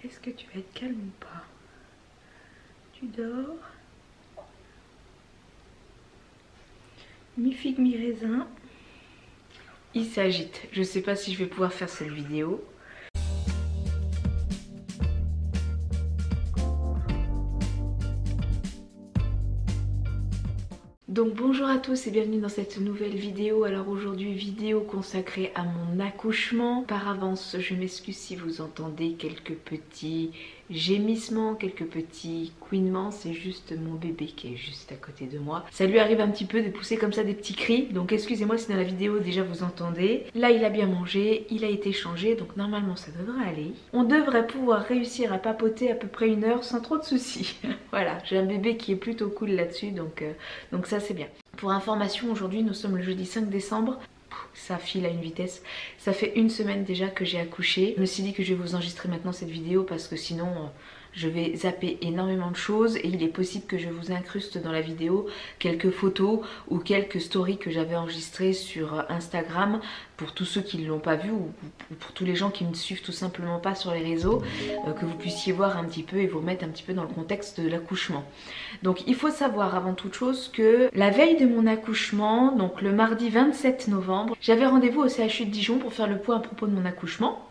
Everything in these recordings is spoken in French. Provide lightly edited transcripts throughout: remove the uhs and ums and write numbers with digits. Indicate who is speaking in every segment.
Speaker 1: Est-ce que tu vas être calme ou pas? Tu dors? Mi-figue, mi-raisin. Il s'agite. Je sais pas si je vais pouvoir faire cette vidéo. Donc bonjour à tous et bienvenue dans cette nouvelle vidéo. Alors aujourd'hui vidéo consacrée à mon accouchement. Par avance je m'excuse si vous entendez quelques petits gémissements, quelques petits couinements. C'est juste mon bébé qui est juste à côté de moi. Ça lui arrive un petit peu de pousser comme ça des petits cris. Donc excusez-moi si dans la vidéo déjà vous entendez. Là il a bien mangé, il a été changé, donc normalement ça devrait aller. On devrait pouvoir réussir à papoter à peu près 1 heure sans trop de soucis. Voilà, j'ai un bébé qui est plutôt cool là-dessus, donc ça c'est bien. Pour information, aujourd'hui nous sommes le jeudi 5 décembre. Ça file à une vitesse. Ça fait 1 semaine déjà que j'ai accouché. Je me suis dit que je vais vous enregistrer maintenant cette vidéo parce que sinon je vais zapper énormément de choses et il est possible que je vous incruste dans la vidéo quelques photos ou quelques stories que j'avais enregistrées sur Instagram pour tous ceux qui ne l'ont pas vu ou pour tous les gens qui ne me suivent tout simplement pas sur les réseaux, que vous puissiez voir un petit peu et vous remettre un petit peu dans le contexte de l'accouchement. Donc il faut savoir avant toute chose que la veille de mon accouchement, donc le mardi 27 novembre, j'avais rendez-vous au CHU de Dijon pour faire le point à propos de mon accouchement.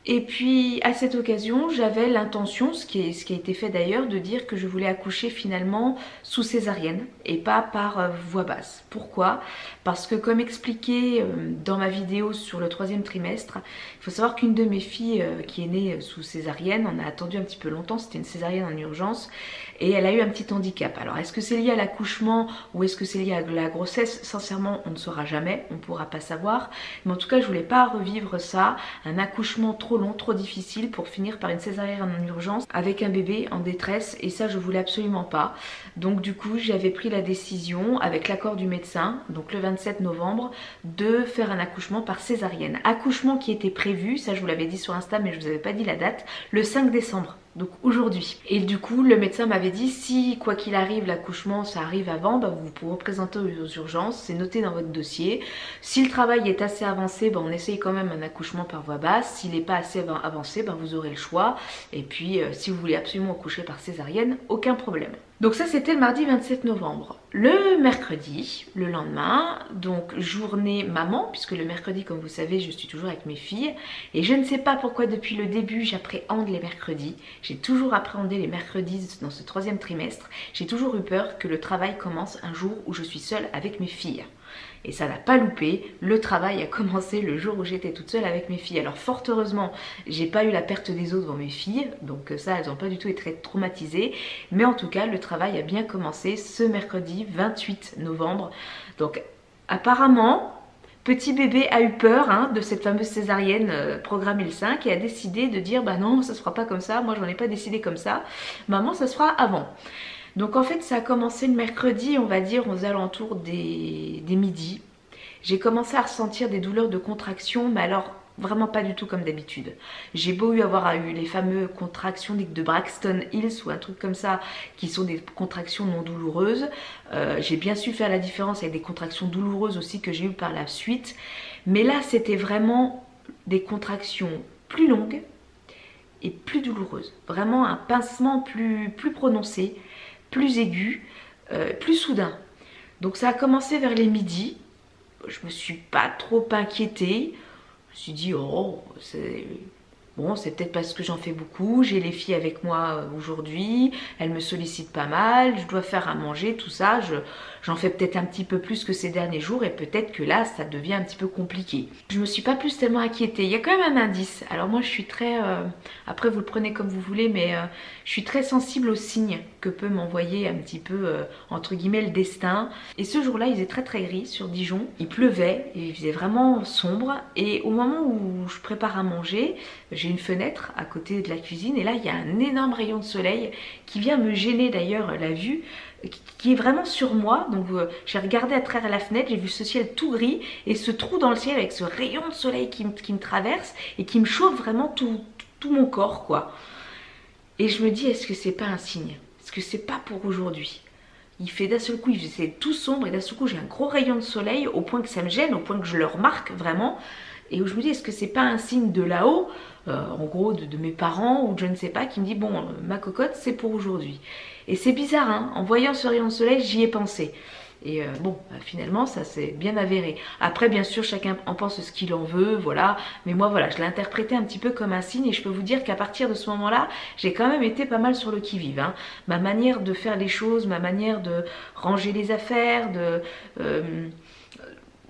Speaker 1: Et puis à cette occasion j'avais l'intention, ce qui a été fait d'ailleurs, de dire que je voulais accoucher finalement sous césarienne et pas par voie basse. Pourquoi? Parce que comme expliqué dans ma vidéo sur le 3e trimestre, il faut savoir qu'une de mes filles qui est née sous césarienne, on a attendu un petit peu longtemps, c'était une césarienne en urgence et elle a eu un petit handicap. Alors est-ce que c'est lié à l'accouchement ou est-ce que c'est lié à la grossesse? Sincèrement on ne saura jamais, on ne pourra pas savoir. Mais en tout cas je voulais pas revivre ça, un accouchement trop long, trop difficile pour finir par une césarienne en urgence avec un bébé en détresse et ça je voulais absolument pas. Donc du coup j'avais pris la décision avec l'accord du médecin, donc le 27 novembre, de faire un accouchement par césarienne. Accouchement qui était prévu, ça je vous l'avais dit sur Insta mais je vous avais pas dit la date, le 5 décembre. Donc aujourd'hui. Et du coup le médecin m'avait dit si quoi qu'il arrive l'accouchement ça arrive avant, bah, vous pourrez présenter aux urgences, c'est noté dans votre dossier. Si le travail est assez avancé, bah, on essaye quand même un accouchement par voie basse. S'il n'est pas assez avancé, bah, vous aurez le choix. Et puis si vous voulez absolument accoucher par césarienne, aucun problème. Donc ça c'était le mardi 27 novembre. Le mercredi, le lendemain, donc journée maman, puisque le mercredi comme vous savez je suis toujours avec mes filles. Et je ne sais pas pourquoi depuis le début j'appréhende les mercredis. J'ai toujours appréhendé les mercredis dans ce 3e trimestre. J'ai toujours eu peur que le travail commence un jour où je suis seule avec mes filles. Et ça n'a pas loupé, le travail a commencé le jour où j'étais toute seule avec mes filles. Alors fort heureusement, j'ai pas eu la perte des os devant mes filles, donc ça elles n'ont pas du tout été traumatisées. Mais en tout cas, le travail a bien commencé ce mercredi 28 novembre. Donc apparemment, petit bébé a eu peur de cette fameuse césarienne programmée le 5 et a décidé de dire bah non, ça se fera pas comme ça, moi j'en ai pas décidé comme ça, maman ça se fera avant. Donc en fait ça a commencé le mercredi, on va dire aux alentours des midis. J'ai commencé à ressentir des douleurs de contraction, mais alors vraiment pas du tout comme d'habitude. J'ai beau avoir eu les fameuses contractions de Braxton Hills ou un truc comme ça, qui sont des contractions non douloureuses. J'ai bien su faire la différence avec des contractions douloureuses aussi que j'ai eues par la suite. Mais là c'était vraiment des contractions plus longues et plus douloureuses. Vraiment un pincement plus prononcé, plus aigu, plus soudain. Donc ça a commencé vers les midis. Je me suis pas trop inquiétée. Je me suis dit oh c'est bon, c'est peut-être parce que j'en fais beaucoup, j'ai les filles avec moi aujourd'hui, elles me sollicitent pas mal, je dois faire à manger, tout ça, j'en fais peut-être un petit peu plus que ces derniers jours et peut-être que là ça devient un petit peu compliqué. Je me suis pas plus tellement inquiétée. Il y a quand même un indice. Alors moi je suis très, après vous le prenez comme vous voulez, mais je suis très sensible aux signes que peut m'envoyer un petit peu entre guillemets le destin. Et ce jour-là il faisait très gris sur Dijon, il pleuvait, et il faisait vraiment sombre et au moment où je prépare à manger, j'ai une fenêtre à côté de la cuisine et là il y a un énorme rayon de soleil qui vient me gêner d'ailleurs la vue, qui est vraiment sur moi. Donc j'ai regardé à travers la fenêtre, j'ai vu ce ciel tout gris et ce trou dans le ciel avec ce rayon de soleil qui me traverse et qui me chauffe vraiment tout mon corps quoi. Et je me dis est-ce que c'est pas un signe? Est-ce que c'est pas pour aujourd'hui? Il fait d'un seul coup, il faisait tout sombre et d'un seul coup j'ai un gros rayon de soleil au point que ça me gêne, au point que je le remarque vraiment. Et où je me dis est-ce que c'est pas un signe de là-haut en gros de mes parents ou de je ne sais pas, qui me dit bon ma cocotte c'est pour aujourd'hui. Et c'est bizarre hein, en voyant ce rayon de soleil j'y ai pensé. Et bon, finalement, ça s'est bien avéré. Après, bien sûr, chacun en pense ce qu'il en veut, voilà. Mais moi, voilà, je l'ai interprété un petit peu comme un signe. Et je peux vous dire qu'à partir de ce moment-là, j'ai quand même été pas mal sur le qui-vive. Hein. Ma manière de faire les choses, ma manière de ranger les affaires,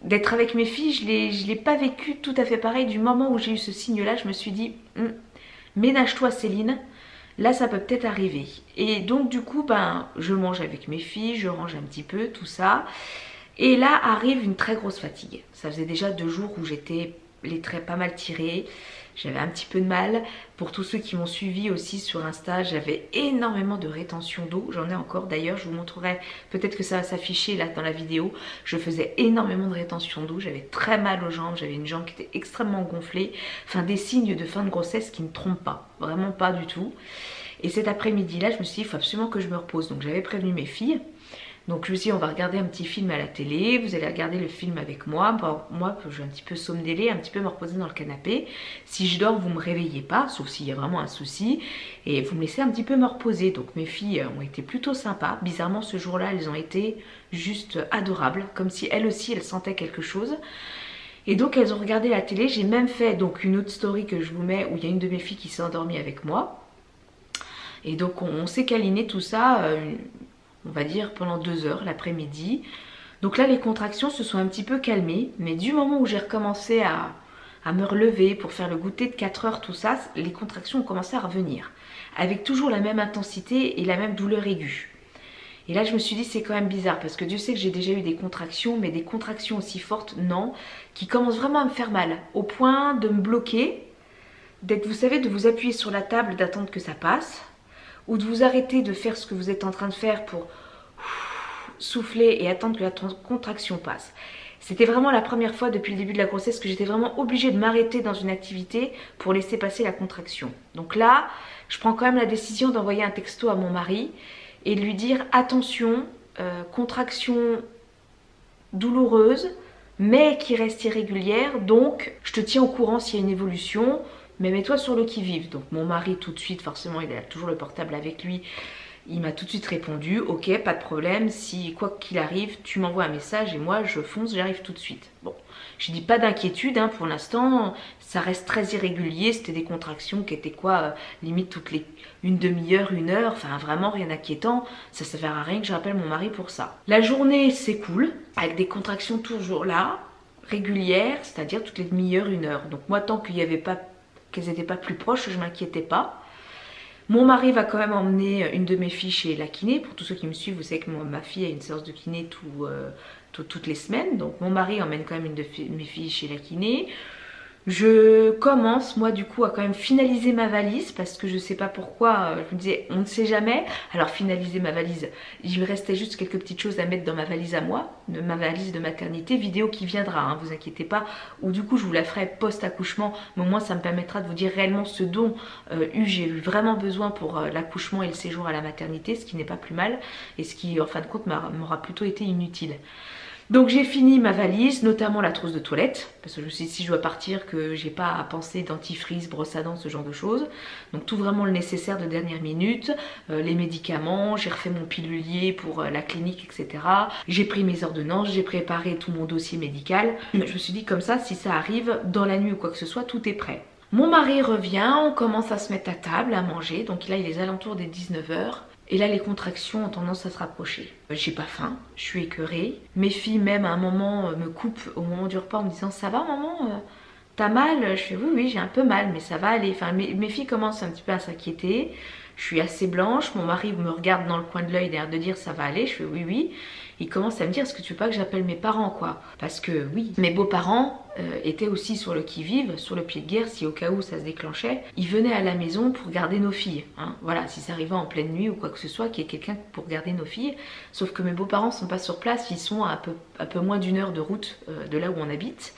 Speaker 1: d'être avec mes filles, je l'ai pas vécu tout à fait pareil. Du moment où j'ai eu ce signe-là, je me suis dit, ménage-toi Céline. Là ça peut peut-être arriver. Et donc du coup ben je mange avec mes filles, je range un petit peu tout ça. Et là arrive une très grosse fatigue. Ça faisait déjà 2 jours où j'étais les traits pas mal tirés. J'avais un petit peu de mal. Pour tous ceux qui m'ont suivi aussi sur Insta, j'avais énormément de rétention d'eau. J'en ai encore d'ailleurs, je vous montrerai, peut-être que ça va s'afficher là dans la vidéo. Je faisais énormément de rétention d'eau, j'avais très mal aux jambes, j'avais une jambe qui était extrêmement gonflée. Enfin des signes de fin de grossesse qui ne trompent pas, vraiment pas du tout. Et cet après-midi là, je me suis dit, il faut absolument que je me repose. Donc j'avais prévenu mes filles. Donc je me suis dit, on va regarder un petit film à la télé, vous allez regarder le film avec moi. Bon, moi, je vais un petit peu somnoler, un petit peu me reposer dans le canapé. Si je dors, vous ne me réveillez pas, sauf s'il y a vraiment un souci. Et vous me laissez un petit peu me reposer. Donc mes filles ont été plutôt sympas. Bizarrement, ce jour-là, elles ont été juste adorables, comme si elles aussi, elles sentaient quelque chose. Et donc elles ont regardé la télé. J'ai même fait donc une autre story que je vous mets où il y a une de mes filles qui s'est endormie avec moi. Et donc on s'est câliné tout ça... on va dire pendant 2 heures l'après-midi. Donc là les contractions se sont un petit peu calmées, mais du moment où j'ai recommencé à me relever pour faire le goûter de 4 heures, tout ça, les contractions ont commencé à revenir, avec toujours la même intensité et la même douleur aiguë. Et là je me suis dit c'est quand même bizarre, parce que Dieu sait que j'ai déjà eu des contractions, mais des contractions aussi fortes, non, qui commencent vraiment à me faire mal, au point de me bloquer, d'être, vous savez, de vous appuyer sur la table, d'attendre que ça passe, ou de vous arrêter de faire ce que vous êtes en train de faire pour souffler et attendre que la contraction passe. C'était vraiment la première fois depuis le début de la grossesse que j'étais vraiment obligée de m'arrêter dans une activité pour laisser passer la contraction. Donc là, je prends quand même la décision d'envoyer un texto à mon mari et de lui dire attention, contraction douloureuse, mais qui reste irrégulière, donc je te tiens au courant s'il y a une évolution. Mais mets-toi sur le qui-vive. Donc mon mari tout de suite, forcément il a toujours le portable avec lui, il m'a tout de suite répondu ok, pas de problème, si quoi qu'il arrive tu m'envoies un message et moi je fonce, j'arrive tout de suite. Bon, je dis pas d'inquiétude hein, pour l'instant, ça reste très irrégulier, c'était des contractions qui étaient quoi, limite toutes les une demi-heure, 1 heure, enfin vraiment rien d'inquiétant, ça sert à rien que je rappelle mon mari pour ça. La journée c'est cool, avec des contractions toujours là, régulières, c'est-à-dire toutes les demi-heures, 1 heure. Donc moi tant qu'il n'y avait pas qu'elles n'étaient pas plus proches, je m'inquiétais pas. Mon mari va quand même emmener une de mes filles chez la kiné. Pour tous ceux qui me suivent, vous savez que ma fille a une séance de kiné toutes les semaines. Donc mon mari emmène quand même une de mes filles chez la kiné. Je commence moi du coup à quand même finaliser ma valise parce que je sais pas pourquoi, je me disais on ne sait jamais. Alors finaliser ma valise, il me restait juste quelques petites choses à mettre dans ma valise à moi, de ma valise de maternité, vidéo qui viendra, hein, vous inquiétez pas, ou du coup je vous la ferai post-accouchement, mais au moins ça me permettra de vous dire réellement ce dont j'ai eu vraiment besoin pour l'accouchement et le séjour à la maternité, ce qui n'est pas plus mal et ce qui en fin de compte m'aura plutôt été inutile. Donc j'ai fini ma valise, notamment la trousse de toilette, parce que je me suis dit si je dois partir que j'ai pas à penser dentifrice, brosse à dents, ce genre de choses. Donc tout vraiment le nécessaire de dernière minute, les médicaments, j'ai refait mon pilulier pour la clinique, etc. J'ai pris mes ordonnances, j'ai préparé tout mon dossier médical. Je me suis dit comme ça, si ça arrive dans la nuit ou quoi que ce soit, tout est prêt. Mon mari revient, on commence à se mettre à table, à manger, donc là il est aux alentours des 19 h. Et là les contractions ont tendance à se rapprocher. J'ai pas faim, je suis écœurée. Mes filles même à un moment me coupent au moment du repas en me disant ça va maman, t'as mal? Je fais oui j'ai un peu mal mais ça va aller. Enfin mes filles commencent un petit peu à s'inquiéter. Je suis assez blanche, mon mari me regarde dans le coin de l'œil derrière de dire ça va aller, je fais oui. Il commence à me dire est-ce que tu veux pas que j'appelle mes parents quoi? Parce que oui, mes beaux-parents étaient aussi sur le qui-vive, sur le pied de guerre si au cas où ça se déclenchait. Ils venaient à la maison pour garder nos filles, hein. Voilà, si ça arrivait en pleine nuit ou quoi que ce soit, qu'il y ait quelqu'un pour garder nos filles. Sauf que mes beaux-parents sont pas sur place, ils sont à un peu moins d'1 heure de route de là où on habite.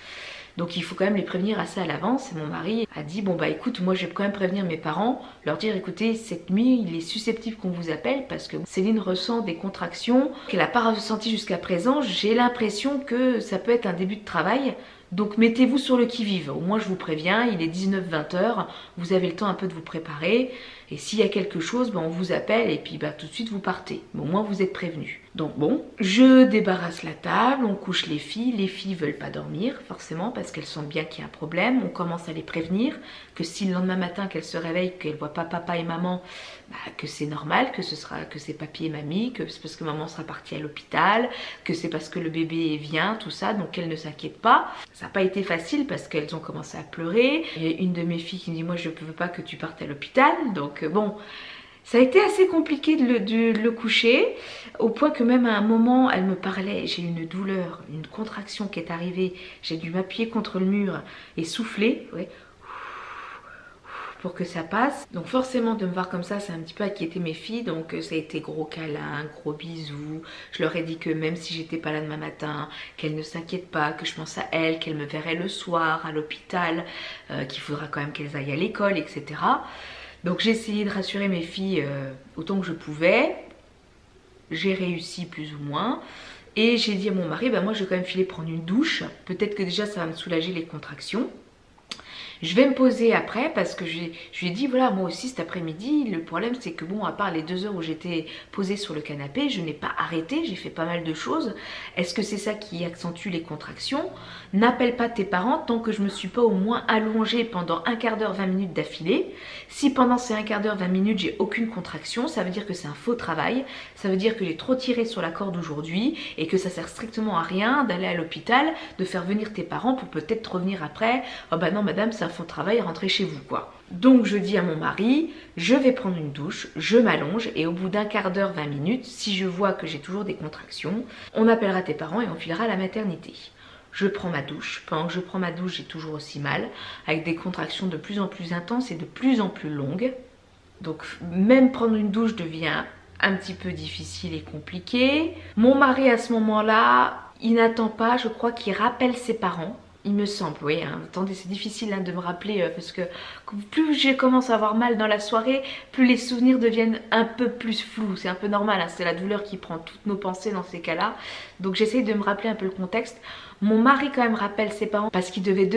Speaker 1: Donc il faut quand même les prévenir assez à l'avance. Et mon mari a dit bon bah écoute, moi je vais quand même prévenir mes parents, leur dire écoutez cette nuit il est susceptible qu'on vous appelle parce que Céline ressent des contractions qu'elle n'a pas ressenties jusqu'à présent. J'ai l'impression que ça peut être un début de travail, Donc mettez-vous sur le qui-vive, au moins je vous préviens, il est 19-20 heures, vous avez le temps un peu de vous préparer. Et s'il y a quelque chose, on vous appelle et puis tout de suite vous partez. Mais au moins vous êtes prévenus. Donc bon, je débarrasse la table, on couche les filles veulent pas dormir forcément parce qu'elles sentent bien qu'il y a un problème. On commence à les prévenir que si le lendemain matin qu'elles se réveillent, qu'elles voient pas papa et maman, que c'est normal, que c'est papy et mamie, que c'est parce que maman sera partie à l'hôpital, que c'est parce que le bébé vient, tout ça, donc qu'elles ne s'inquiètent pas. Ça n'a pas été facile parce qu'elles ont commencé à pleurer. Il y a une de mes filles qui me dit moi je ne veux pas que tu partes à l'hôpital, donc bon, ça a été assez compliqué de le coucher, au point que même à un moment elle me parlait, j'ai eu une douleur, une contraction qui est arrivée, j'ai dû m'appuyer contre le mur et souffler, ouais, pour que ça passe. Donc forcément de me voir comme ça a un petit peu inquiété mes filles, donc ça a été gros câlin, gros bisous. Je leur ai dit que même si j'étais pas là demain matin, qu'elles ne s'inquiètent pas, que je pense à elles, qu'elles me verraient le soir à l'hôpital, qu'il faudra quand même qu'elles aillent à l'école, etc. Donc j'ai essayé de rassurer mes filles autant que je pouvais. J'ai réussi plus ou moins. Et j'ai dit à mon mari, moi je vais quand même filer prendre une douche. Peut-être que déjà ça va me soulager les contractions. Je vais me poser après parce que je lui ai dit voilà, moi aussi cet après-midi, le problème c'est que bon, à part les 2 heures où j'étais posée sur le canapé, je n'ai pas arrêté, j'ai fait pas mal de choses. Est-ce que c'est ça qui accentue les contractions? N'appelle pas tes parents tant que je me suis pas au moins allongée pendant un quart d'heure, 20 minutes d'affilée. Si pendant ces un quart d'heure, 20 minutes, j'ai aucune contraction, ça veut dire que c'est un faux travail, ça veut dire que j'ai trop tiré sur la corde aujourd'hui et que ça sert strictement à rien d'aller à l'hôpital, de faire venir tes parents pour peut-être revenir après. Oh bah non madame, c'est un faux travail, rentrez chez vous quoi. Donc je dis à mon mari, je vais prendre une douche, je m'allonge et au bout d'un quart d'heure, 20 minutes, si je vois que j'ai toujours des contractions, on appellera tes parents et on filera à la maternité. Je prends ma douche. Pendant que je prends ma douche, j'ai toujours aussi mal, avec des contractions de plus en plus intenses et de plus en plus longues. Donc même prendre une douche devient un petit peu difficile et compliqué. Mon mari à ce moment-là, il n'attend pas, je crois qu'il rappelle ses parents. Il me semble, oui, hein. Attendez, c'est difficile de me rappeler parce que plus je commence à avoir mal dans la soirée, plus les souvenirs deviennent un peu plus flous. C'est un peu normal, hein. C'est la douleur qui prend toutes nos pensées dans ces cas-là. Donc j'essaye de me rappeler un peu le contexte. Mon mari quand même rappelle ses parents parce qu'il devait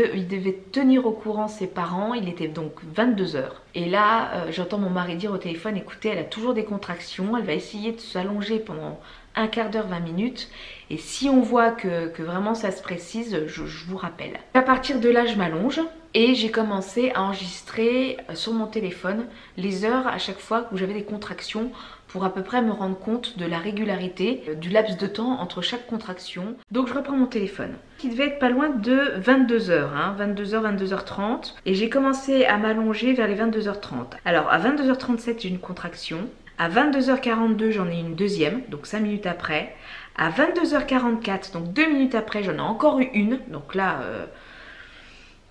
Speaker 1: tenir au courant ses parents. Il était donc 22 heures. Et là, j'entends mon mari dire au téléphone, écoutez, elle a toujours des contractions, elle va essayer de s'allonger pendant un quart d'heure, 20 minutes. Et si on voit que vraiment ça se précise, je vous rappelle. À partir de là, je m'allonge et j'ai commencé à enregistrer sur mon téléphone les heures à chaque fois où j'avais des contractions pour à peu près me rendre compte de la régularité, du laps de temps entre chaque contraction. Donc je reprends mon téléphone, qui devait être pas loin de 22 heures, 22h, 22h30. Et j'ai commencé à m'allonger vers les 22h30. Alors à 22h37, j'ai une contraction. À 22h42, j'en ai une deuxième, donc 5 minutes après. À 22h44, donc 2 minutes après, j'en ai encore eu une. Donc là,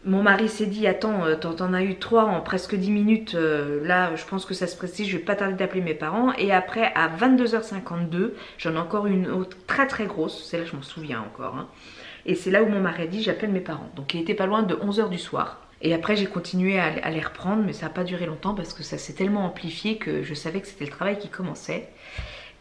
Speaker 1: mon mari s'est dit, attends, t'en as eu 3 en presque 10 minutes. Là, je pense que ça se précise, je vais pas tarder d'appeler mes parents. Et après, à 22h52, j'en ai encore une autre très très grosse. Celle-là, je m'en souviens encore. Et c'est là où mon mari a dit, j'appelle mes parents. Donc il était pas loin de 11h du soir. Et après j'ai continué à les reprendre, mais ça n'a pas duré longtemps parce que ça s'est tellement amplifié que je savais que c'était le travail qui commençait.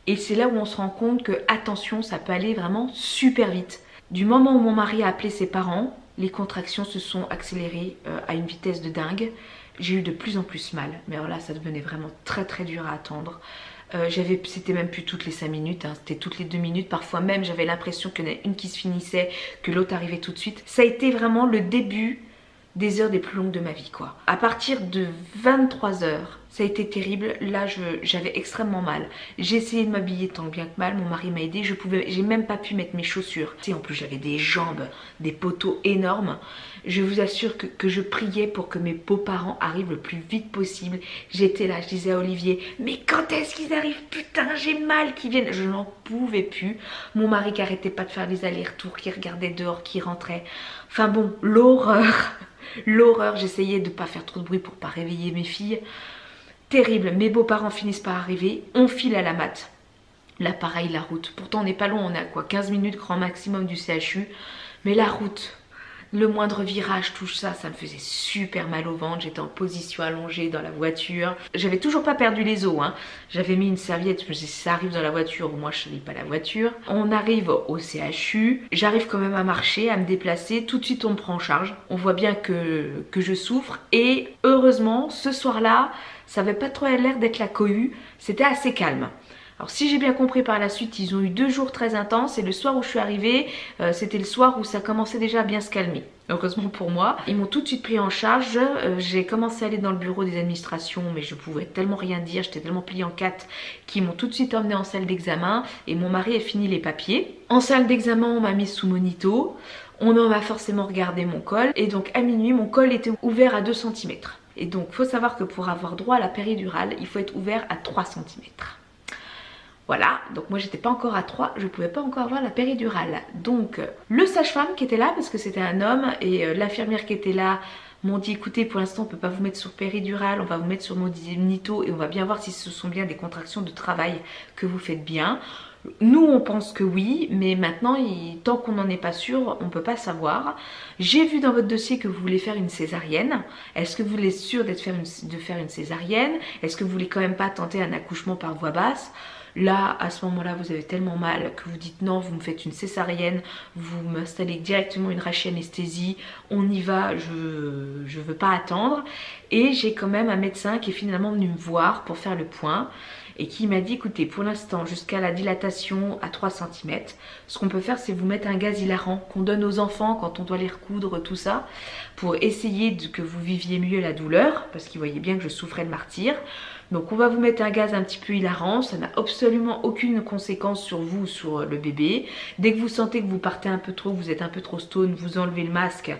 Speaker 1: Et c'est là où on se rend compte que, attention, ça peut aller vraiment super vite. Du moment où mon mari a appelé ses parents, les contractions se sont accélérées à une vitesse de dingue. J'ai eu de plus en plus mal, mais alors là ça devenait vraiment très très dur à attendre. C'était même plus toutes les 5 minutes, c'était toutes les 2 minutes. Parfois même j'avais l'impression qu'il y en a une qui se finissait, que l'autre arrivait tout de suite. Ça a été vraiment le début des heures des plus longues de ma vie quoi. À partir de 23 heures, ça a été terrible. Là j'avais extrêmement mal. J'ai essayé de m'habiller tant bien que mal. Mon mari m'a aidé. J'ai même pas pu mettre mes chaussures. Tu sais, en plus j'avais des jambes, des poteaux énormes. Je vous assure que je priais pour que mes beaux-parents arrivent le plus vite possible. J'étais là, je disais à Olivier, mais quand est-ce qu'ils arrivent? Putain, j'ai mal qu'ils viennent. Je n'en pouvais plus. Mon mari qui arrêtait pas de faire des allers-retours, qui regardait dehors, qui rentrait. Enfin bon, l'horreur. L'horreur, j'essayais de ne pas faire trop de bruit pour pas réveiller mes filles. Terrible, mes beaux-parents finissent par arriver, on file à la mat. Là pareil, la route, pourtant on n'est pas loin, on est à quoi 15 minutes grand maximum du CHU. Mais la route, Le moindre virage, tout ça, ça me faisait super mal au ventre. J'étais en position allongée dans la voiture. J'avais toujours pas perdu les os, hein. J'avais mis une serviette, je me disais si ça arrive dans la voiture, moi je lis pas la voiture. On arrive au CHU, j'arrive quand même à marcher, à me déplacer. Tout de suite on me prend en charge. On voit bien que je souffre. Et heureusement, ce soir-là, ça avait pas trop l'air d'être la cohue. C'était assez calme. Alors si j'ai bien compris par la suite, ils ont eu 2 jours très intenses et le soir où je suis arrivée, c'était le soir où ça commençait déjà à bien se calmer. Heureusement pour moi. Ils m'ont tout de suite pris en charge. J'ai commencé à aller dans le bureau des administrations, mais je pouvais tellement rien dire, j'étais tellement pliée en 4 qu'ils m'ont tout de suite emmenée en salle d'examen et mon mari a fini les papiers. En salle d'examen, on m'a mise sous monito. On en a forcément regardé mon col et donc à minuit, mon col était ouvert à 2 cm. Et donc il faut savoir que pour avoir droit à la péridurale, il faut être ouvert à 3 cm. Voilà, donc moi j'étais pas encore à 3, je pouvais pas encore avoir la péridurale. Donc le sage-femme qui était là, parce que c'était un homme, et l'infirmière qui était là m'ont dit écoutez, pour l'instant on peut pas vous mettre sur péridurale, on va vous mettre sur monito et on va bien voir si ce sont bien des contractions de travail que vous faites bien. Nous on pense que oui, mais maintenant tant qu'on n'en est pas sûr, on peut pas savoir. J'ai vu dans votre dossier que vous voulez faire une césarienne. Est-ce que vous êtes sûr de faire une césarienne? Est-ce que vous voulez quand même pas tenter un accouchement par voie basse? Là, à ce moment-là, vous avez tellement mal que vous dites non, vous me faites une césarienne, vous m'installez directement une rachianesthésie, on y va, je veux pas attendre. Et j'ai quand même un médecin qui est finalement venu me voir pour faire le point et qui m'a dit écoutez, pour l'instant, jusqu'à la dilatation à 3 cm, ce qu'on peut faire, c'est vous mettre un gaz hilarant qu'on donne aux enfants quand on doit les recoudre, tout ça, pour essayer que vous viviez mieux la douleur, parce qu'il voyait bien que je souffrais de martyre. Donc on va vous mettre un gaz un petit peu hilarant, ça n'a absolument aucune conséquence sur vous ou sur le bébé. Dès que vous sentez que vous partez un peu trop, vous êtes un peu trop stone, vous enlevez le masque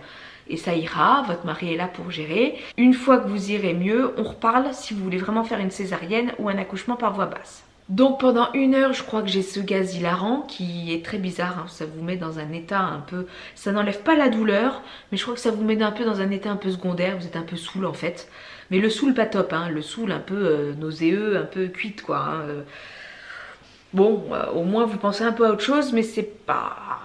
Speaker 1: et ça ira, votre mari est là pour gérer. Une fois que vous irez mieux, on reparle si vous voulez vraiment faire une césarienne ou un accouchement par voie basse. Donc pendant 1 heure, je crois que j'ai ce gaz hilarant qui est très bizarre, hein. Ça vous met dans un état un peu... Ça n'enlève pas la douleur, mais je crois que ça vous met un peu dans un état un peu secondaire, vous êtes un peu saoul en fait. Mais le saoul pas top, hein. Le saoul un peu nauséeux, un peu cuite quoi. Hein. Bon, au moins vous pensez un peu à autre chose, mais c'est pas...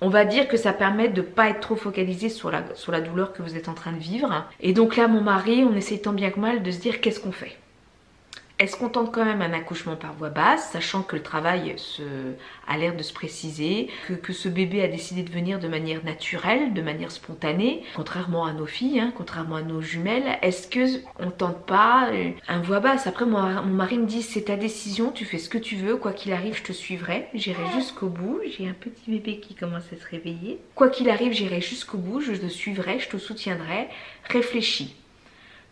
Speaker 1: On va dire que ça permet de ne pas être trop focalisé sur la douleur que vous êtes en train de vivre. Et donc là, mon mari, on essaye tant bien que mal de se dire qu'est-ce qu'on fait. Est-ce qu'on tente quand même un accouchement par voie basse, sachant que le travail a l'air de se préciser, que ce bébé a décidé de venir de manière naturelle, de manière spontanée, contrairement à nos filles, hein, contrairement à nos jumelles. Est-ce qu'on tente pas un voie basse? Après, mon mari me dit c'est ta décision, tu fais ce que tu veux, quoi qu'il arrive, je te suivrai, j'irai jusqu'au bout. J'ai un petit bébé qui commence à se réveiller. Quoi qu'il arrive, j'irai jusqu'au bout, je te suivrai, je te soutiendrai, réfléchis.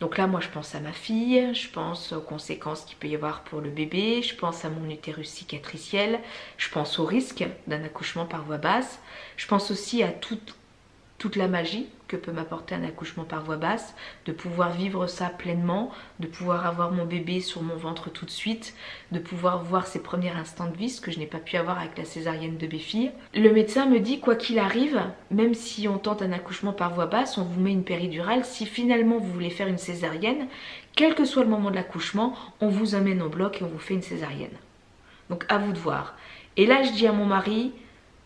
Speaker 1: Donc là, moi, je pense à ma fille, je pense aux conséquences qu'il peut y avoir pour le bébé, je pense à mon utérus cicatriciel, je pense au risque d'un accouchement par voie basse, je pense aussi à toute la magie que peut m'apporter un accouchement par voie basse, de pouvoir vivre ça pleinement, de pouvoir avoir mon bébé sur mon ventre tout de suite, de pouvoir voir ses premiers instants de vie, ce que je n'ai pas pu avoir avec la césarienne de Béfille. Le médecin me dit quoi qu'il arrive, même si on tente un accouchement par voie basse, on vous met une péridurale, si finalement vous voulez faire une césarienne, quel que soit le moment de l'accouchement, on vous amène au bloc et on vous fait une césarienne. Donc à vous de voir. Et là je dis à mon mari,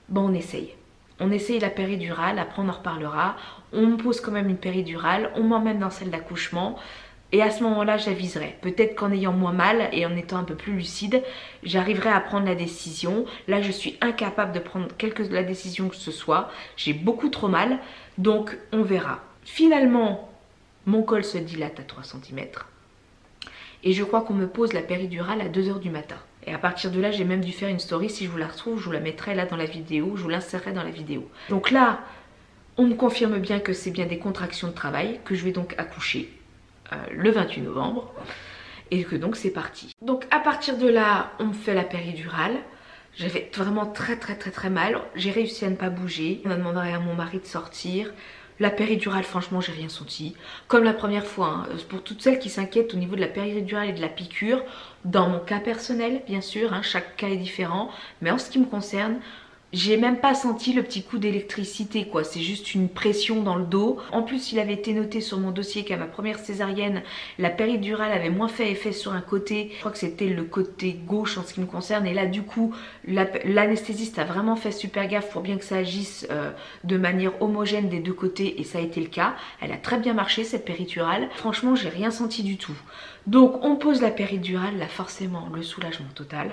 Speaker 1: bon on essaye. On essaye la péridurale, après on en reparlera. On me pose quand même une péridurale, on m'emmène dans celle d'accouchement. Et à ce moment-là, j'aviserai. Peut-être qu'en ayant moins mal et en étant un peu plus lucide, j'arriverai à prendre la décision. Là, je suis incapable de prendre la décision que ce soit. J'ai beaucoup trop mal, donc on verra. Finalement, mon col se dilate à 3 cm. Et je crois qu'on me pose la péridurale à 2 h du matin. Et à partir de là, j'ai même dû faire une story. Si je vous la retrouve, je vous la mettrai là dans la vidéo. Je vous l'insérerai dans la vidéo. Donc là, on me confirme bien que c'est bien des contractions de travail, que je vais donc accoucher le 28 novembre. Et que donc c'est parti. Donc à partir de là, on me fait la péridurale. J'avais vraiment très mal. J'ai réussi à ne pas bouger. On a demandé à mon mari de sortir. La péridurale, franchement, j'ai rien senti. Comme la première fois, hein. Pour toutes celles qui s'inquiètent au niveau de la péridurale et de la piqûre, dans mon cas personnel, bien sûr, hein, chaque cas est différent. Mais en ce qui me concerne, J'ai même pas senti le petit coup d'électricité quoi, c'est juste une pression dans le dos. En plus il avait été noté sur mon dossier qu'à ma première césarienne, la péridurale avait moins fait effet sur un côté. Je crois que c'était le côté gauche en ce qui me concerne et là du coup l'anesthésiste a vraiment fait super gaffe pour bien que ça agisse de manière homogène des deux côtés et ça a été le cas. Elle a très bien marché cette péridurale. Franchement j'ai rien senti du tout. Donc on pose la péridurale, là forcément le soulagement total.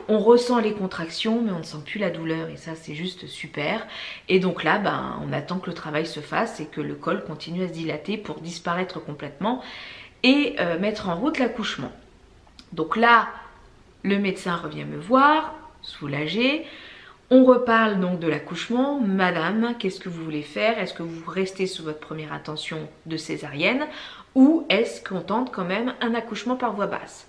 Speaker 1: On ressent les contractions mais on ne sent plus la douleur et ça c'est juste super. Et donc là on attend que le travail se fasse et que le col continue à se dilater pour disparaître complètement et mettre en route l'accouchement. Donc là le médecin revient me voir, soulagé. On reparle donc de l'accouchement. Madame, qu'est-ce que vous voulez faire? Est-ce que vous restez sous votre première intention de césarienne ou est-ce qu'on tente quand même un accouchement par voie basse?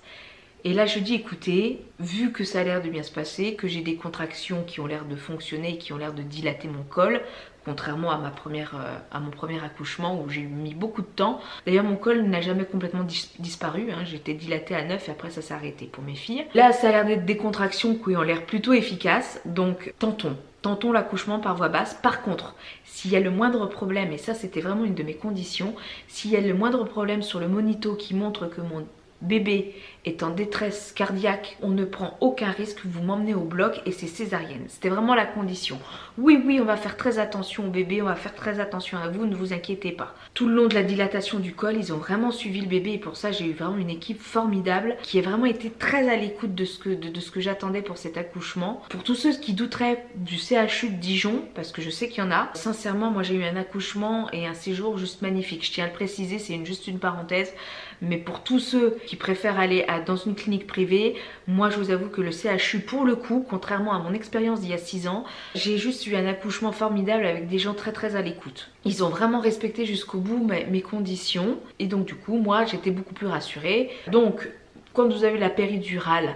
Speaker 1: Et là je dis écoutez, vu que ça a l'air de bien se passer, que j'ai des contractions qui ont l'air de fonctionner, qui ont l'air de dilater mon col, contrairement à mon premier accouchement où j'ai mis beaucoup de temps. D'ailleurs mon col n'a jamais complètement disparu, hein. J'étais dilatée à 9 et après ça s'est arrêté pour mes filles. Là ça a l'air d'être des contractions qui ont l'air plutôt efficaces, donc tentons l'accouchement par voie basse. Par contre, s'il y a le moindre problème, et ça c'était vraiment une de mes conditions, s'il y a le moindre problème sur le monito qui montre que mon bébé est en détresse cardiaque, on ne prend aucun risque, vous m'emmenez au bloc et c'est césarienne. C'était vraiment la condition. Oui, on va faire très attention au bébé, on va faire très attention à vous, ne vous inquiétez pas. Tout le long de la dilatation du col, ils ont vraiment suivi le bébé et pour ça j'ai eu vraiment une équipe formidable qui a vraiment été très à l'écoute de ce que j'attendais pour cet accouchement. Pour tous ceux qui douteraient du CHU de Dijon, parce que je sais qu'il y en a, sincèrement moi j'ai eu un accouchement et un séjour juste magnifique. Je tiens à le préciser, c'est juste une parenthèse, mais pour tous ceux qui préfèrent aller dans une clinique privée, moi je vous avoue que le CHU pour le coup, contrairement à mon expérience d'il y a 6 ans, j'ai juste eu un accouchement formidable avec des gens très à l'écoute. Ils ont vraiment respecté jusqu'au bout mes conditions et donc du coup moi j'étais beaucoup plus rassurée. Donc quand vous avez la péridurale,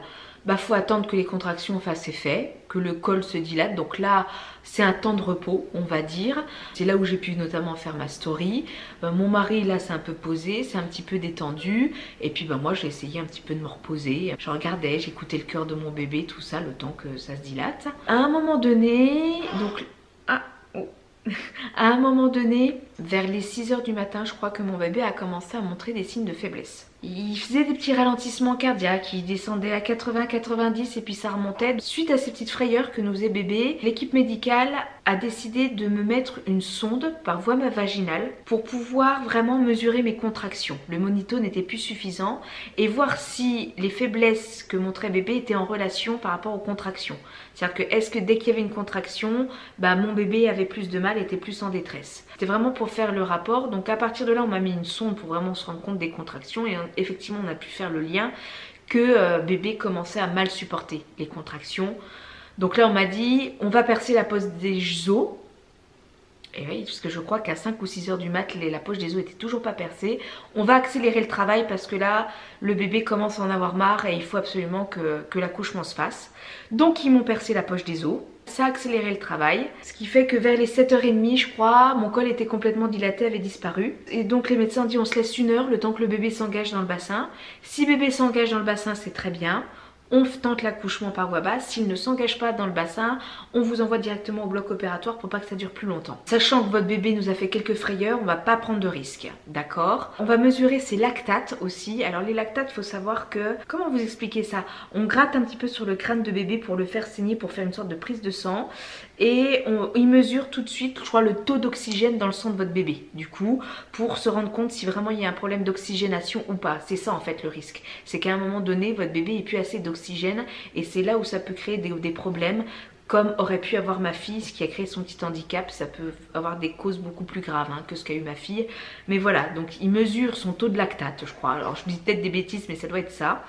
Speaker 1: faut attendre que les contractions fassent effet, que le col se dilate. Donc là, c'est un temps de repos, on va dire. C'est là où j'ai pu notamment faire ma story. Mon mari, là, s'est un peu posé, c'est un petit peu détendu. Et puis moi, j'ai essayé un petit peu de me reposer. Je regardais, j'écoutais le cœur de mon bébé, tout ça, le temps que ça se dilate. À un moment donné, donc... À un moment donné, vers les 6 h du matin, je crois que mon bébé a commencé à montrer des signes de faiblesse. Il faisait des petits ralentissements cardiaques, il descendait à 80-90 et puis ça remontait. Suite à ces petites frayeurs que nous faisait bébé, l'équipe médicale a décidé de me mettre une sonde par voie vaginale pour pouvoir vraiment mesurer mes contractions. Le monito n'était plus suffisant et voir si les faiblesses que montrait bébé étaient en relation par rapport aux contractions. C'est-à-dire que est-ce que dès qu'il y avait une contraction, mon bébé avait plus de mal, était plus en détresse. C'était vraiment pour faire le rapport. Donc à partir de là, on m'a mis une sonde pour vraiment se rendre compte des contractions et effectivement on a pu faire le lien que bébé commençait à mal supporter les contractions. Donc là on m'a dit on va percer la poche des os. Et oui, parce que je crois qu'à 5 ou 6 h du mat, la poche des os était toujours pas percée. On va accélérer le travail parce que là, le bébé commence à en avoir marre et il faut absolument que l'accouchement se fasse. Donc ils m'ont percé la poche des os. Ça a accéléré le travail, ce qui fait que vers les 7 h 30 je crois, mon col était complètement dilaté, avait disparu. Et donc les médecins ont dit on se laisse 1 heure, le temps que le bébé s'engage dans le bassin. Si bébé s'engage dans le bassin, c'est très bien. On tente l'accouchement par voie basse. S'il ne s'engage pas dans le bassin, on vous envoie directement au bloc opératoire pour pas que ça dure plus longtemps. Sachant que votre bébé nous a fait quelques frayeurs, on va pas prendre de risques, d'accord? On va mesurer ses lactates aussi. Alors les lactates, il faut savoir que, comment vous expliquer ça? On gratte un petit peu sur le crâne de bébé pour le faire saigner, pour faire une sorte de prise de sang. Et il mesure tout de suite, je crois, le taux d'oxygène dans le sang de votre bébé. Du coup, pour se rendre compte si vraiment il y a un problème d'oxygénation ou pas. C'est ça en fait le risque. C'est qu'à un moment donné, votre bébé n'est plus assez d'oxygène et c'est là où ça peut créer des problèmes comme aurait pu avoir ma fille, ce qui a créé son petit handicap. Ça peut avoir des causes beaucoup plus graves que ce qu'a eu ma fille. Mais voilà, donc il mesure son taux de lactate, je crois. Alors je dis peut-être des bêtises, mais ça doit être ça.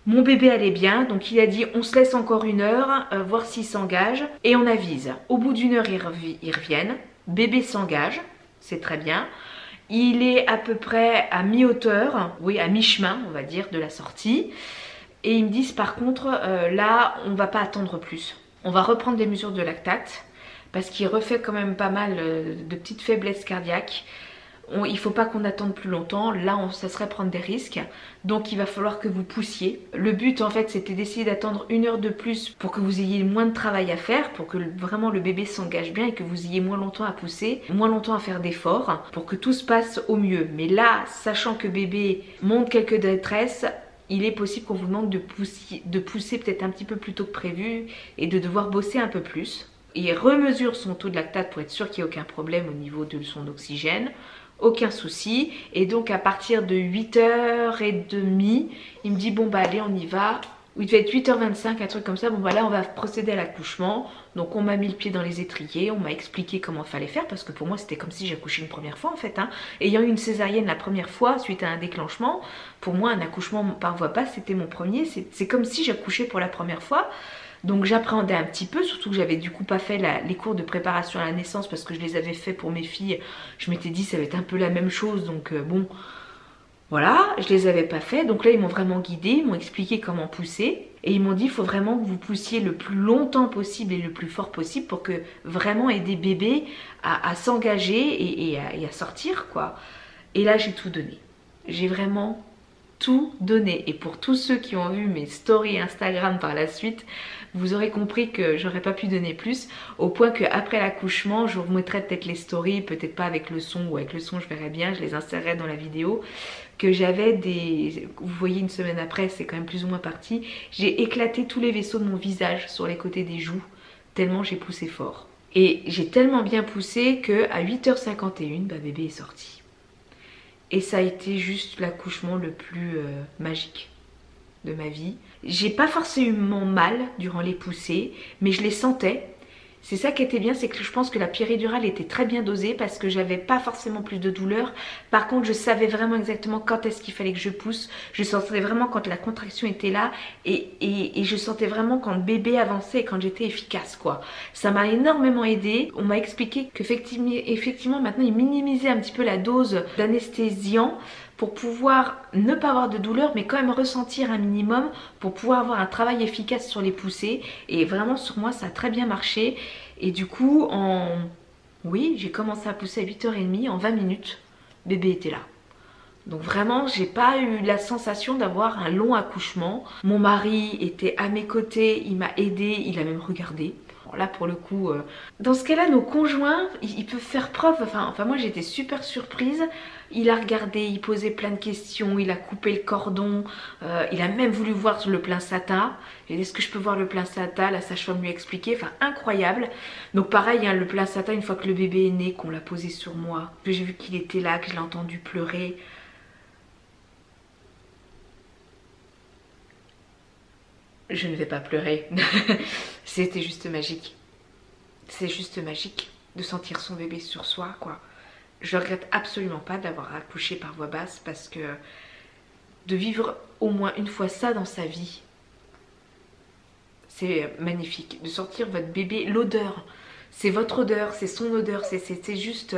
Speaker 1: Mon bébé allait bien, donc il a dit on se laisse encore 1 heure, voir s'il s'engage et on avise. Au bout d'1 heure, ils reviennent, bébé s'engage, c'est très bien. Il est à peu près à mi-hauteur, oui à mi-chemin on va dire de la sortie. Et ils me disent par contre, là on va pas attendre plus. On va reprendre des mesures de lactate parce qu'il refait quand même pas mal de petites faiblesses cardiaques. il ne faut pas qu'on attende plus longtemps, là ça serait prendre des risques, donc il va falloir que vous poussiez. Le but en fait c'était d'essayer d'attendre 1 heure de plus pour que vous ayez moins de travail à faire, pour que vraiment le bébé s'engage bien et que vous ayez moins longtemps à pousser, moins longtemps à faire d'efforts, pour que tout se passe au mieux. Mais là, sachant que bébé montre quelques détresses, il est possible qu'on vous demande de pousser peut-être un petit peu plus tôt que prévu et de devoir bosser un peu plus. Il remesure son taux de lactate pour être sûr qu'il n'y ait aucun problème au niveau de son oxygène. Aucun souci. Et donc à partir de 8h30, il me dit bon bah allez on y va. Il devait être 8h25, un truc comme ça. Bon bah là on va procéder à l'accouchement. Donc on m'a mis le pied dans les étriers, on m'a expliqué comment il fallait faire. Parce que pour moi c'était comme si j'accouchais une première fois en fait. Ayant eu une césarienne la première fois suite à un déclenchement, pour moi un accouchement par voie basse c'était mon premier. C'est comme si j'accouchais pour la première fois. Donc j'appréhendais un petit peu, surtout que j'avais du coup pas fait les cours de préparation à la naissance parce que je les avais fait pour mes filles. Je m'étais dit ça va être un peu la même chose, donc bon, voilà, je les avais pas fait. Donc là ils m'ont vraiment guidée, ils m'ont expliqué comment pousser. Et ils m'ont dit il faut vraiment que vous poussiez le plus longtemps possible et le plus fort possible pour que vraiment aider bébé à s'engager et à sortir quoi. Et là j'ai tout donné, j'ai vraiment tout donné. Et pour tous ceux qui ont vu mes stories Instagram par la suite, vous aurez compris que j'aurais pas pu donner plus, au point qu'après l'accouchement, je vous mettrai peut-être les stories, peut-être pas avec le son, ou avec le son je verrai bien, je les insérerai dans la vidéo, que j'avais des... Vous voyez une semaine après, c'est quand même plus ou moins parti, j'ai éclaté tous les vaisseaux de mon visage sur les côtés des joues, tellement j'ai poussé fort. Et j'ai tellement bien poussé qu'à 8h51, bah, bébé est sorti. Et ça a été juste l'accouchement le plus magique de ma vie. J'ai pas forcément mal durant les poussées, mais je les sentais. C'est ça qui était bien, c'est que je pense que la péridurale était très bien dosée parce que j'avais pas forcément plus de douleur. Par contre, je savais vraiment exactement quand est-ce qu'il fallait que je pousse. Je sentais vraiment quand la contraction était là et je sentais vraiment quand le bébé avançait et quand j'étais efficace quoi. Ça m'a énormément aidé. On m'a expliqué qu'effectivement maintenant ils minimisaient un petit peu la dose d'anesthésiant pour pouvoir ne pas avoir de douleur mais quand même ressentir un minimum pour pouvoir avoir un travail efficace sur les poussées. Et vraiment sur moi ça a très bien marché. Et du coup oui, j'ai commencé à pousser à 8h30, en 20 minutes, bébé était là. Donc vraiment, j'ai pas eu la sensation d'avoir un long accouchement. Mon mari était à mes côtés, il m'a aidé, il a même regardé. Là pour le coup, dans ce cas-là, nos conjoints, ils peuvent faire preuve, enfin moi j'étais super surprise. Il a regardé, il posait plein de questions, il a coupé le cordon, il a même voulu voir le placenta. Est-ce que je peux voir le placenta? La sage-femme lui a expliqué, enfin incroyable. Donc pareil, le placenta, une fois que le bébé est né, qu'on l'a posé sur moi, que j'ai vu qu'il était là, que je l'ai entendu pleurer. Je ne vais pas pleurer. C'était juste magique. C'est juste magique de sentir son bébé sur soi, quoi. Je regrette absolument pas d'avoir accouché par voie basse parce que de vivre au moins une fois ça dans sa vie, c'est magnifique. De sentir votre bébé, l'odeur, c'est votre odeur, c'est son odeur, c'est juste...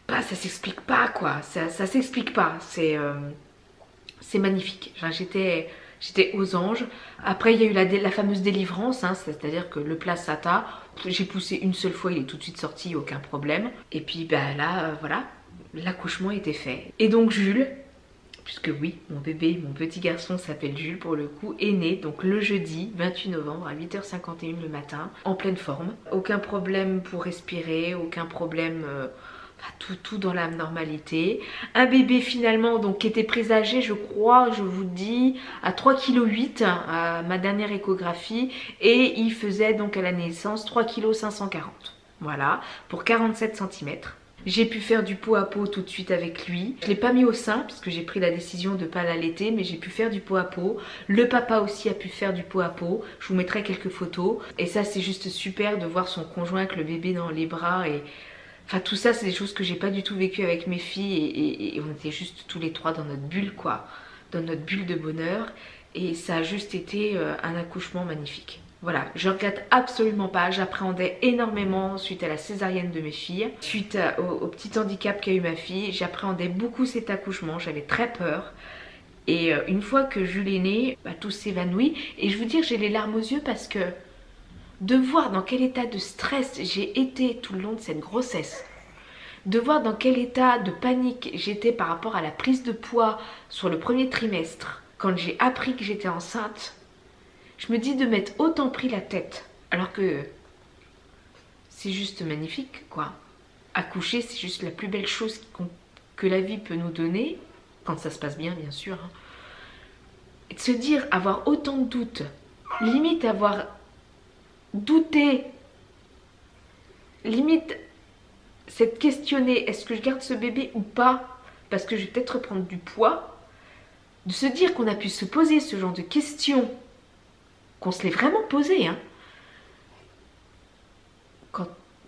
Speaker 1: ça s'explique pas, quoi. Ça s'explique pas. C'est magnifique. Enfin, j'étais aux anges. Après il y a eu la fameuse délivrance, c'est-à-dire que le placenta, j'ai poussé une seule fois, il est tout de suite sorti, aucun problème. Et puis bah là, voilà, l'accouchement était fait. Et donc Jules, puisque oui, mon bébé, mon petit garçon s'appelle Jules pour le coup, est né donc le jeudi 28 novembre à 8h51 le matin, en pleine forme. Aucun problème pour respirer, aucun problème... tout dans la normalité. Un bébé finalement donc qui était présagé, je crois, je vous dis, à 3,8 kg à ma dernière échographie, et il faisait donc à la naissance 3,540 kg. Voilà, pour 47 cm. J'ai pu faire du pot à pot tout de suite avec lui. Je ne l'ai pas mis au sein parce que j'ai pris la décision de ne pas l'allaiter, mais j'ai pu faire du pot à pot. Le papa aussi a pu faire du pot à pot. Je vous mettrai quelques photos. Et ça c'est juste super de voir son conjoint avec le bébé dans les bras et... Enfin tout ça c'est des choses que j'ai pas du tout vécu avec mes filles et on était juste tous les trois dans notre bulle quoi, dans notre bulle de bonheur, et ça a juste été un accouchement magnifique. Voilà, je regrette absolument pas, j'appréhendais énormément suite à la césarienne de mes filles, suite au petit handicap qu'a eu ma fille, j'appréhendais beaucoup cet accouchement, j'avais très peur. Et une fois que Jules est né, tout s'évanouit, et je vous dire j'ai les larmes aux yeux parce que de voir dans quel état de stress j'ai été tout le long de cette grossesse. de voir dans quel état de panique j'étais par rapport à la prise de poids sur le premier trimestre, quand j'ai appris que j'étais enceinte, je me dis de m'être autant pris la tête, alors que c'est juste magnifique, quoi. Accoucher, c'est juste la plus belle chose que la vie peut nous donner, quand ça se passe bien, bien sûr. Hein. Et de se dire, avoir autant de doutes, limite avoir douté, limite s'être questionné, est-ce que je garde ce bébé ou pas, parce que je vais peut-être reprendre du poids, de se dire qu'on a pu se poser ce genre de questions, qu'on se l'est vraiment posé, hein.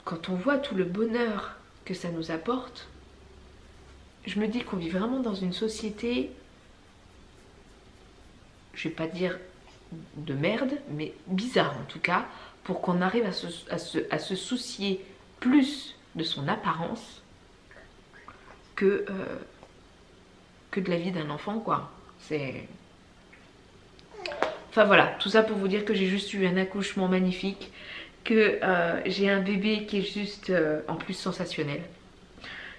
Speaker 1: Quand on voit tout le bonheur que ça nous apporte, je me dis qu'on vit vraiment dans une société, je vais pas dire de merde, mais bizarre en tout cas, pour qu'on arrive à se soucier plus de son apparence que de la vie d'un enfant, quoi. C'est... Enfin voilà, tout ça pour vous dire que j'ai juste eu un accouchement magnifique, que j'ai un bébé qui est juste en plus sensationnel.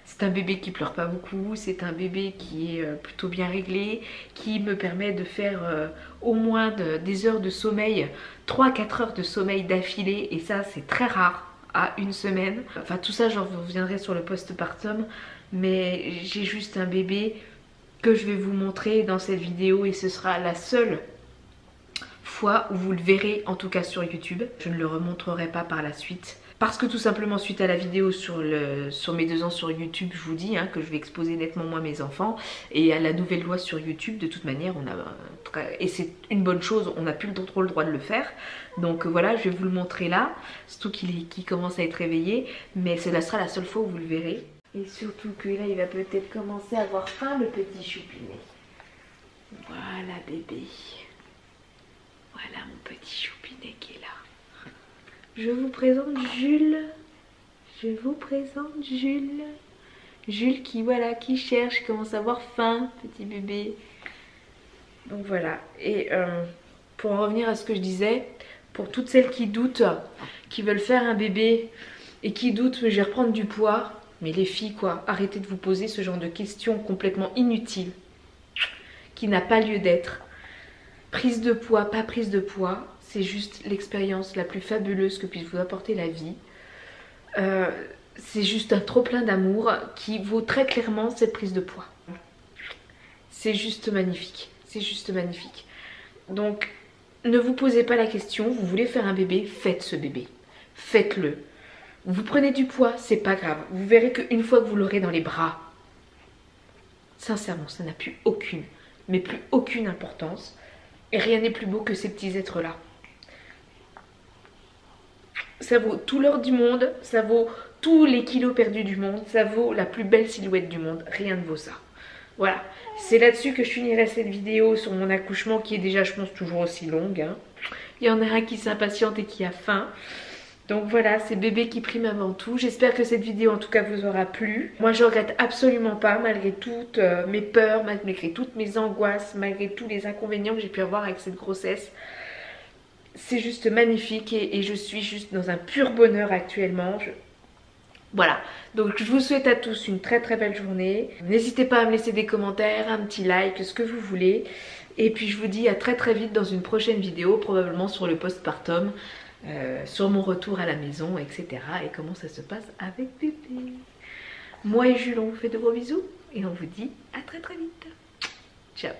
Speaker 1: C'est un bébé qui pleure pas beaucoup, c'est un bébé qui est plutôt bien réglé, qui me permet de faire au moins des heures de sommeil, 3-4 heures de sommeil d'affilée, et ça c'est très rare à une semaine. Enfin tout ça j'en reviendrai sur le postpartum, mais j'ai juste un bébé que je vais vous montrer dans cette vidéo et ce sera la seule fois où vous le verrez, en tout cas sur YouTube. Je ne le remontrerai pas par la suite. Parce que tout simplement suite à la vidéo sur mes 2 ans sur YouTube, je vous dis hein, que je vais exposer nettement moins mes enfants. Et à la nouvelle loi sur YouTube, de toute manière, et c'est une bonne chose, on n'a plus trop le droit de le faire. Donc voilà, je vais vous le montrer là, surtout qu'il commence à être réveillé. Mais cela sera la seule fois où vous le verrez. Et surtout que là, il va peut-être commencer à avoir faim, le petit choupinet. Voilà bébé. Voilà mon petit choupinet qui est là. Je vous présente Jules. Je vous présente Jules. Jules qui voilà, qui cherche, qui commence à avoir faim, petit bébé. Donc voilà. Et pour en revenir à ce que je disais, pour toutes celles qui doutent, qui veulent faire un bébé et qui doutent, mais je vais reprendre du poids. Mais les filles quoi, arrêtez de vous poser ce genre de questions complètement inutiles, qui n'a pas lieu d'être. Prise de poids, pas prise de poids, c'est juste l'expérience la plus fabuleuse que puisse vous apporter la vie. C'est juste un trop plein d'amour qui vaut très clairement cette prise de poids. C'est juste magnifique, c'est juste magnifique. Donc ne vous posez pas la question, vous voulez faire un bébé, faites ce bébé, faites-le. Vous prenez du poids, c'est pas grave, vous verrez qu'une fois que vous l'aurez dans les bras, sincèrement ça n'a plus aucune, mais plus aucune importance. Et rien n'est plus beau que ces petits êtres-là. Ça vaut tout l'or du monde, ça vaut tous les kilos perdus du monde, ça vaut la plus belle silhouette du monde, rien ne vaut ça. Voilà, c'est là-dessus que je finirai cette vidéo sur mon accouchement qui est déjà, je pense, toujours aussi longue. Hein. Il y en a un qui s'impatiente et qui a faim. Donc voilà, c'est bébé qui prime avant tout. J'espère que cette vidéo en tout cas vous aura plu. Moi je regrette absolument pas, malgré toutes mes peurs, malgré toutes mes angoisses, malgré tous les inconvénients que j'ai pu avoir avec cette grossesse. C'est juste magnifique et je suis juste dans un pur bonheur actuellement. Voilà, donc je vous souhaite à tous une très très belle journée. N'hésitez pas à me laisser des commentaires, un petit like, ce que vous voulez. Et puis je vous dis à très très vite dans une prochaine vidéo, probablement sur le postpartum. Sur mon retour à la maison, etc. et comment ça se passe avec bébé. Moi et Jules, on vous fait de gros bisous et on vous dit à très très vite. Ciao.